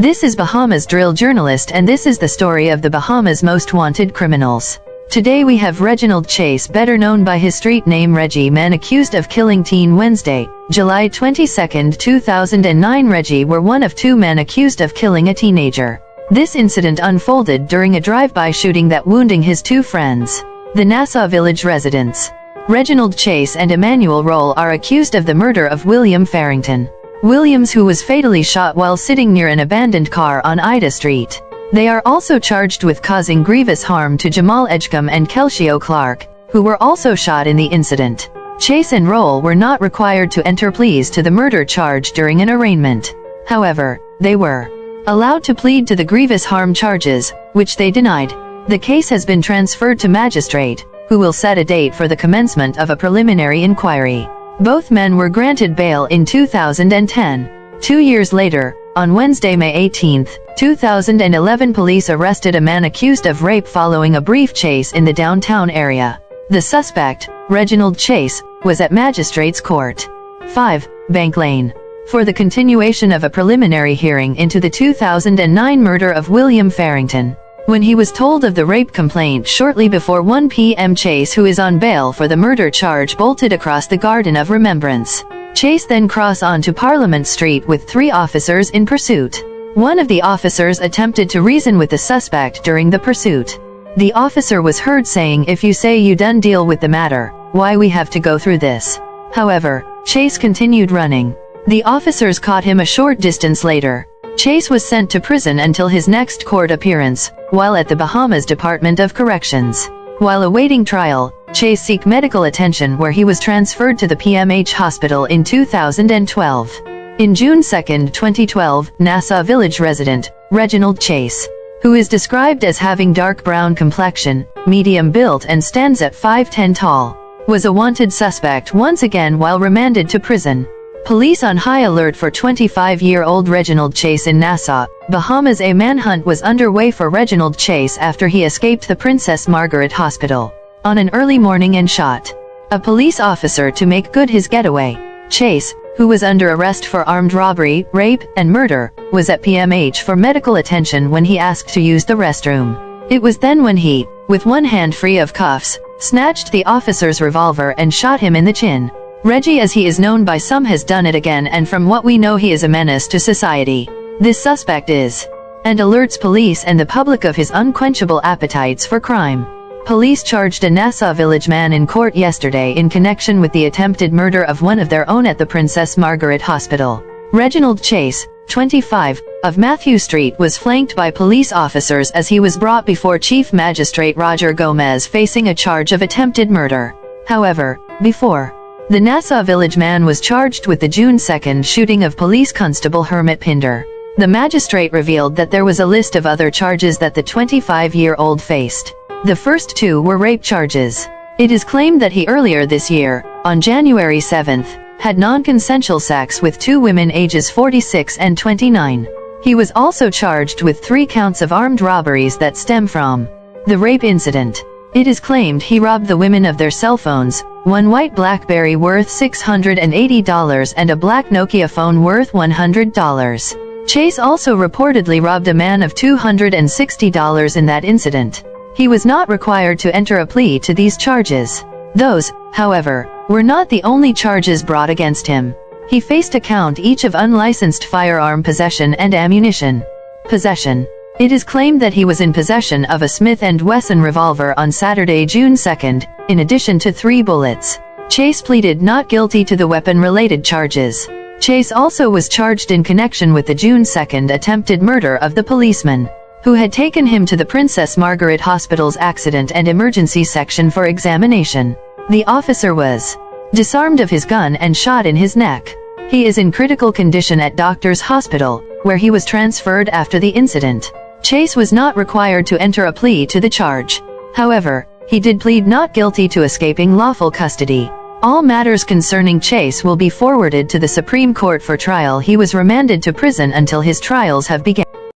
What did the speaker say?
This is Bahamas drill journalist, and this is the story of the Bahamas' most wanted criminals. Today we have Reginald Chase, better known by his street name Reggie, man accused of killing teen Wednesday, July 22, 2009. Reggie were one of two men accused of killing a teenager. This incident unfolded during a drive-by shooting that wounding his two friends, the Nassau Village residents. Reginald Chase and Emmanuel Roll are accused of the murder of William Farrington Williams, who was fatally shot while sitting near an abandoned car on Ida Street. They are also charged with causing grievous harm to Jamal Edgecombe and Kelshio Clark, who were also shot in the incident. Chase and Roll were not required to enter pleas to the murder charge during an arraignment. However, they were allowed to plead to the grievous harm charges, which they denied. The case has been transferred to magistrate, who will set a date for the commencement of a preliminary inquiry. Both men were granted bail in 2010. 2 years later, on Wednesday, May 18, 2011, police arrested a man accused of rape following a brief chase in the downtown area. The suspect, Reginald Chase, was at Magistrates Court 5, Bank Lane, for the continuation of a preliminary hearing into the 2009 murder of William Farrington. When he was told of the rape complaint shortly before 1 p.m., Chase, who is on bail for the murder charge, bolted across the Garden of Remembrance. Chase then crossed onto Parliament Street with 3 officers in pursuit. One of the officers attempted to reason with the suspect during the pursuit. The officer was heard saying, "If you say you done deal with the matter, why we have to go through this?" However, Chase continued running. The officers caught him a short distance later. Chase was sent to prison until his next court appearance, while at the Bahamas Department of Corrections. While awaiting trial, Chase sought medical attention, where he was transferred to the PMH hospital in 2012. In June 2, 2012, Nassau Village resident, Reginald Chase, who is described as having dark brown complexion, medium built and stands at 5'10" tall, was a wanted suspect once again while remanded to prison. Police on high alert for 25-year-old Reginald Chase in Nassau, Bahamas. A manhunt was underway for Reginald Chase after he escaped the Princess Margaret Hospital on an early morning and shot a police officer to make good his getaway. Chase, who was under arrest for armed robbery, rape, and murder, was at PMH for medical attention when he asked to use the restroom. It was then when he, with one hand free of cuffs, snatched the officer's revolver and shot him in the chin. Reggie, as he is known by some, has done it again, and from what we know, he is a menace to society. This suspect is, and alerts police and the public of his unquenchable appetites for crime. Police charged a Nassau Village man in court yesterday in connection with the attempted murder of one of their own at the Princess Margaret Hospital. Reginald Chase, 25, of Matthew Street, was flanked by police officers as he was brought before Chief Magistrate Roger Gomez, facing a charge of attempted murder. However, before the Nassau Village man was charged with the June 2 shooting of Police Constable Hermit Pinder, the magistrate revealed that there was a list of other charges that the 25-year-old faced. The first 2 were rape charges. It is claimed that he earlier this year, on January 7, had non-consensual sex with 2 women ages 46 and 29. He was also charged with 3 counts of armed robberies that stem from the rape incident. It is claimed he robbed the women of their cell phones, one white BlackBerry worth $680 and a black Nokia phone worth $100. Chase also reportedly robbed a man of $260 in that incident. He was not required to enter a plea to these charges. Those, however, were not the only charges brought against him. He faced a count each of unlicensed firearm possession and ammunition possession. It is claimed that he was in possession of a Smith & Wesson revolver on Saturday, June 2, in addition to 3 bullets. Chase pleaded not guilty to the weapon-related charges. Chase also was charged in connection with the June 2 attempted murder of the policeman who had taken him to the Princess Margaret Hospital's accident and emergency section for examination. The officer was disarmed of his gun and shot in his neck. He is in critical condition at Doctors Hospital, where he was transferred after the incident. Chase was not required to enter a plea to the charge. However, he did plead not guilty to escaping lawful custody. All matters concerning Chase will be forwarded to the Supreme Court for trial. He was remanded to prison until his trials have begun.